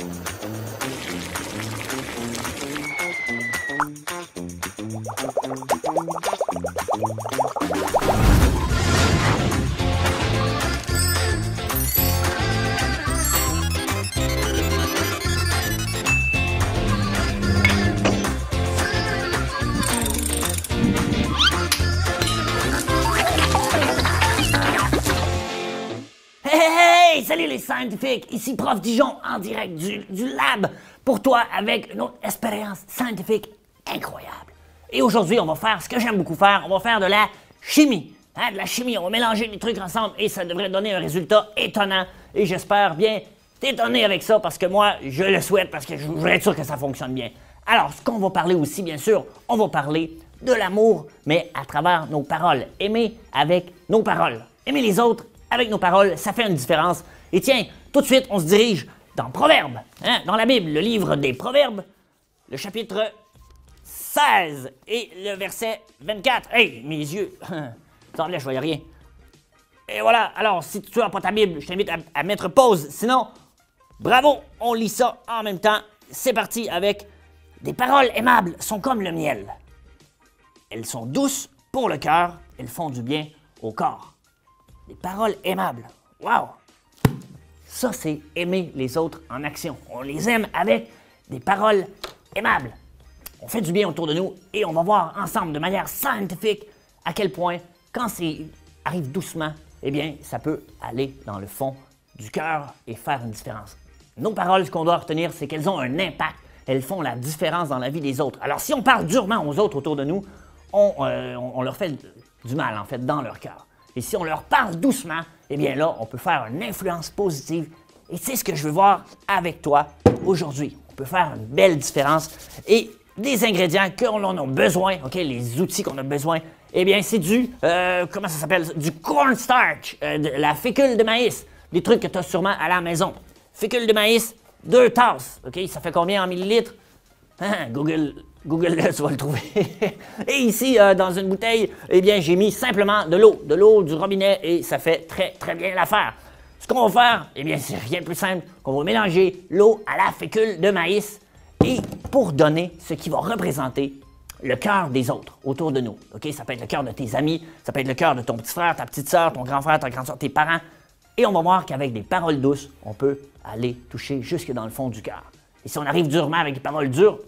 Hey, salut les scientifiques, ici Prof Dijon en direct du lab pour toi avec une autre expérience scientifique incroyable. Et aujourd'hui, on va faire ce que j'aime beaucoup faire, on va faire de la chimie. Hein, de la chimie, on va mélanger des trucs ensemble et ça devrait donner un résultat étonnant. Et j'espère bien t'étonner avec ça parce que moi, je le souhaite parce que je voudrais être sûr que ça fonctionne bien. Alors, ce qu'on va parler aussi, bien sûr, on va parler de l'amour, mais à travers nos paroles. Aimer avec nos paroles. Aimer les autres avec nos paroles, ça fait une différence. Et tiens, tout de suite, on se dirige dans Proverbes, hein, dans la Bible, le livre des Proverbes, le chapitre 16 et le verset 24. Hey, mes yeux, attendez, je voyais rien. Et voilà, alors, si tu n'as pas ta Bible, je t'invite à mettre pause. Sinon, bravo, on lit ça en même temps. C'est parti avec des paroles aimables sont comme le miel. Elles sont douces pour le cœur, elles font du bien au corps. Des paroles aimables. Wow! Ça, c'est aimer les autres en action. On les aime avec des paroles aimables. On fait du bien autour de nous et on va voir ensemble de manière scientifique à quel point, quand ça arrive doucement, eh bien, ça peut aller dans le fond du cœur et faire une différence. Nos paroles, ce qu'on doit retenir, c'est qu'elles ont un impact. Elles font la différence dans la vie des autres. Alors, si on parle durement aux autres autour de nous, on leur fait du mal, en fait, dans leur cœur. Et si on leur parle doucement, eh bien là, on peut faire une influence positive. Et c'est ce que je veux voir avec toi aujourd'hui. On peut faire une belle différence. Et des ingrédients qu'on en a besoin, OK, les outils qu'on a besoin, eh bien, c'est du, comment ça s'appelle? Du cornstarch, de la fécule de maïs. Des trucs que tu as sûrement à la maison. Fécule de maïs, 2 tasses. OK, ça fait combien en millilitres? Hein, Google, tu vas le trouver. Et ici, dans une bouteille, eh bien, j'ai mis simplement de l'eau du robinet et ça fait très, très bien l'affaire. Ce qu'on va faire, eh bien, c'est rien de plus simple qu'on va mélanger l'eau à la fécule de maïs et pour donner ce qui va représenter le cœur des autres autour de nous. OK? Ça peut être le cœur de tes amis, ça peut être le cœur de ton petit frère, ta petite soeur, ton grand frère, ta grande soeur, tes parents. Et on va voir qu'avec des paroles douces, on peut aller toucher jusque dans le fond du cœur. Et si on arrive durement avec des paroles dures,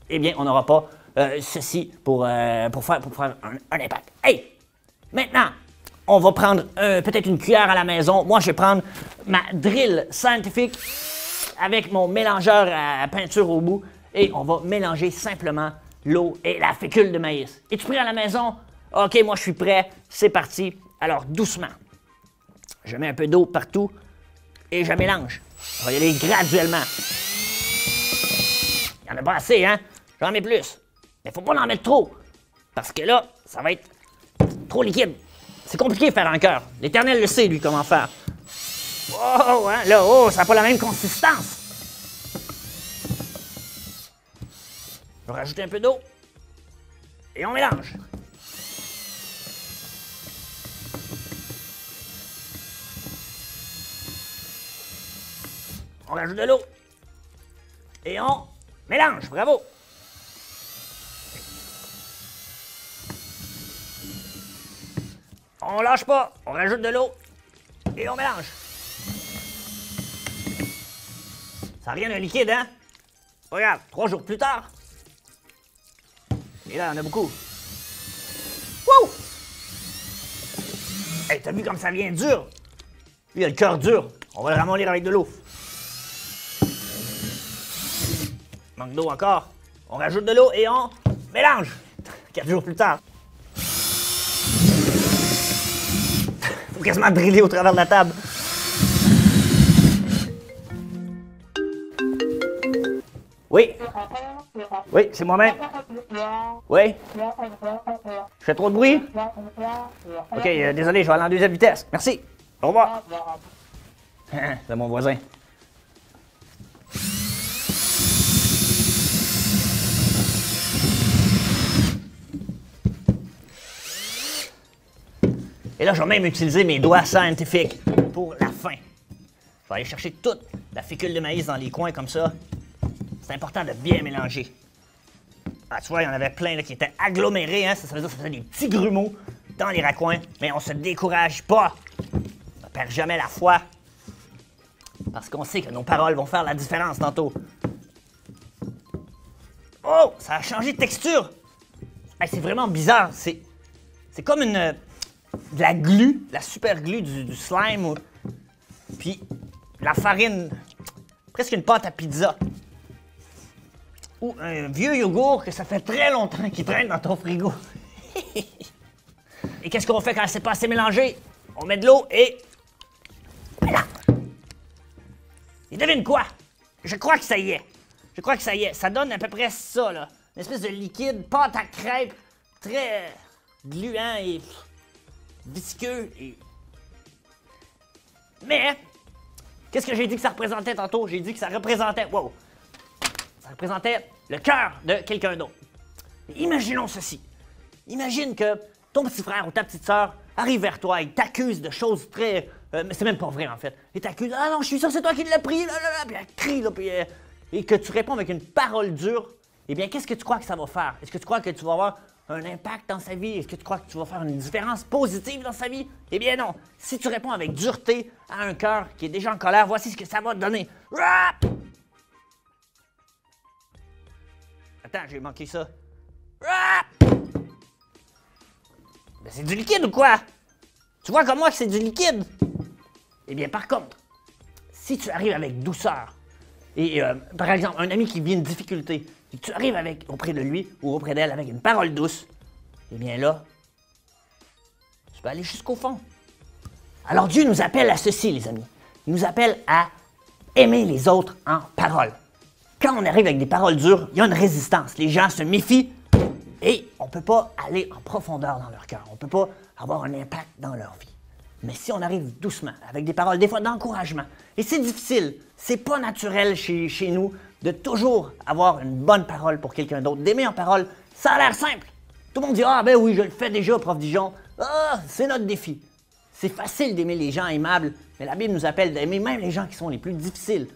eh bien, on n'aura pas ceci pour faire un impact. Hey! Maintenant, on va prendre peut-être une cuillère à la maison. Moi, je vais prendre ma drill scientifique avec mon mélangeur à peinture au bout et on va mélanger simplement l'eau et la fécule de maïs. Es-tu prêt à la maison? OK, moi, je suis prêt. C'est parti. Alors, doucement. Je mets un peu d'eau partout et je mélange. On va y aller graduellement. Il n'y en a pas assez, hein? J'en mets plus. Mais faut pas en mettre trop. Parce que là, ça va être trop liquide. C'est compliqué de faire un cœur. L'Éternel le sait, lui, comment faire. Oh, hein? Là, oh, ça n'a pas la même consistance. Je vais rajouter un peu d'eau. Et on mélange. On rajoute de l'eau. Et on mélange. Bravo. On lâche pas. On rajoute de l'eau. Et on mélange. Ça n'a rien d'un liquide, hein? Regarde, 3 jours plus tard. Et là, il y en a beaucoup. Wouh! Hey, t'as vu comme ça vient dur? Lui, il a le cœur dur. On va le ramollir avec de l'eau. Manque d'eau encore. On rajoute de l'eau et on mélange. 4 jours plus tard. Faut quasiment driller au travers de la table. Oui. Oui, c'est moi-même. Oui. Je fais trop de bruit? OK, désolé, je vais aller en deuxième vitesse. Merci. Au revoir. C'est mon voisin. Et là, je vais même utiliser mes doigts scientifiques pour la fin. Je vais aller chercher toute la fécule de maïs dans les coins comme ça, c'est important de bien mélanger. Ah, tu vois, il y en avait plein là, qui étaient agglomérés, hein? Ça veut dire que ça faisait des petits grumeaux dans les raccoins, mais on se décourage pas. On ne perd jamais la foi. Parce qu'on sait que nos paroles vont faire la différence tantôt. Oh, ça a changé de texture. Hey, c'est vraiment bizarre. C'est comme de la glu, la super glu du slime. Puis la farine, presque une pâte à pizza. Ou un vieux yogourt que ça fait très longtemps qu'il traîne dans ton frigo. Et qu'est-ce qu'on fait quand c'est pas assez mélangé? On met de l'eau et... Voilà. Et devine quoi? Je crois que ça y est. Je crois que ça y est. Ça donne à peu près ça, là. Une espèce de liquide, pâte à crêpes, très gluant et visqueux. Mais, qu'est-ce que j'ai dit que ça représentait tantôt? J'ai dit que ça représentait... Wow! Ça représentait le cœur de quelqu'un d'autre. Imaginons ceci. Imagine que ton petit frère ou ta petite sœur arrive vers toi et t'accuse de choses très... mais c'est même pas vrai, en fait. Il t'accuse. Ah non, je suis sûr, c'est toi qui l'as pris. Là, là, là. Puis elle crie, là, puis, et que tu réponds avec une parole dure. Eh bien, qu'est-ce que tu crois que ça va faire? Est-ce que tu crois que tu vas avoir un impact dans sa vie? Est-ce que tu crois que tu vas faire une différence positive dans sa vie? Eh bien non. Si tu réponds avec dureté à un cœur qui est déjà en colère, voici ce que ça va te donner. Rap! Attends, j'ai manqué ça. Rap! Ben, c'est du liquide ou quoi? Tu vois comme moi que c'est du liquide? Eh bien, par contre, si tu arrives avec douceur, et par exemple, un ami qui vit une difficulté, et que tu arrives auprès de lui ou auprès d'elle avec une parole douce, eh bien là, tu peux aller jusqu'au fond. Alors Dieu nous appelle à ceci, les amis. Il nous appelle à aimer les autres en parole. Quand on arrive avec des paroles dures, il y a une résistance. Les gens se méfient et on ne peut pas aller en profondeur dans leur cœur. On ne peut pas avoir un impact dans leur vie. Mais si on arrive doucement, avec des paroles, des fois d'encouragement, et c'est difficile, c'est pas naturel chez nous de toujours avoir une bonne parole pour quelqu'un d'autre, d'aimer en parole, ça a l'air simple. Tout le monde dit « Ah ben oui, je le fais déjà, prof Dijon. » Ah, c'est notre défi. C'est facile d'aimer les gens aimables, mais la Bible nous appelle d'aimer même les gens qui sont les plus difficiles.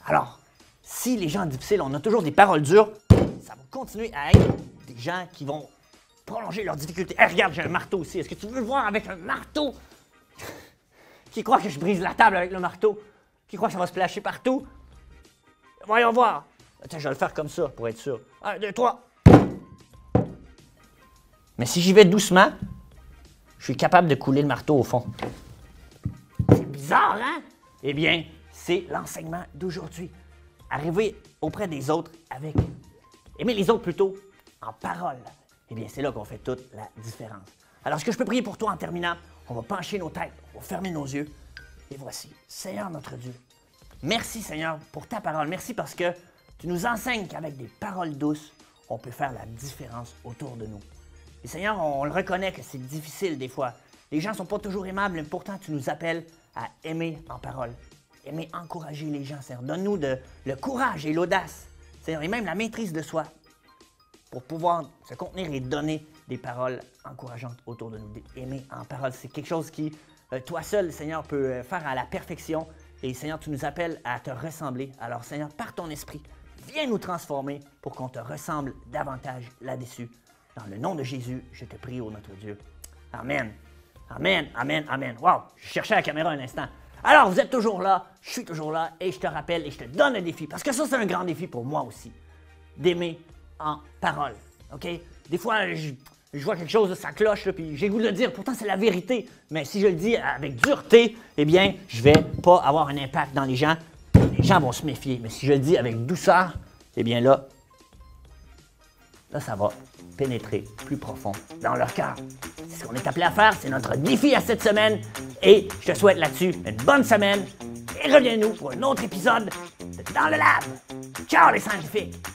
Alors, si les gens difficiles, on a toujours des paroles dures, ça va continuer à être des gens qui vont prolonger leurs difficultés. Hey, regarde, j'ai un marteau aussi. Est-ce que tu veux le voir avec un marteau? Qui croit que je brise la table avec le marteau? Qui croit que ça va se splasher partout? Voyons voir. Attends, je vais le faire comme ça pour être sûr. 1, 2, 3. Mais si j'y vais doucement, je suis capable de couler le marteau au fond. C'est bizarre, hein? Eh bien, c'est l'enseignement d'aujourd'hui. Arriver auprès des autres avec... Aimer les autres plutôt en parole. Eh bien, c'est là qu'on fait toute la différence. Alors, est-ce que je peux prier pour toi en terminant? On va pencher nos têtes, on va fermer nos yeux. Et voici, Seigneur notre Dieu, merci Seigneur pour ta parole. Merci parce que tu nous enseignes qu'avec des paroles douces, on peut faire la différence autour de nous. Et Seigneur, on le reconnaît que c'est difficile des fois. Les gens ne sont pas toujours aimables, mais pourtant tu nous appelles à aimer en parole. Aimer encourager les gens, Seigneur. Donne-nous le courage et l'audace, Seigneur, et même la maîtrise de soi pour pouvoir se contenir et donner des paroles encourageantes autour de nous. Aimer en parole, c'est quelque chose qui, toi seul, Seigneur, peut faire à la perfection. Et Seigneur, tu nous appelles à te ressembler. Alors Seigneur, par ton esprit, viens nous transformer pour qu'on te ressemble davantage là-dessus. Dans le nom de Jésus, je te prie, ô notre Dieu. Amen. Amen, amen, amen. Wow, je cherchais la caméra un instant. Alors, vous êtes toujours là, je suis toujours là, et je te rappelle et je te donne le défi, parce que ça, c'est un grand défi pour moi aussi, d'aimer en parole, OK? Des fois, je vois quelque chose, ça cloche, là, puis j'ai le goût de le dire, pourtant c'est la vérité, mais si je le dis avec dureté, eh bien, je vais pas avoir un impact dans les gens vont se méfier, mais si je le dis avec douceur, eh bien là, ça va pénétrer plus profond dans leur cœur. C'est ce qu'on est appelé à faire, c'est notre défi à cette semaine, et je te souhaite là-dessus une bonne semaine, et reviens-nous pour un autre épisode de Dans le Lab. Ciao les scientifiques!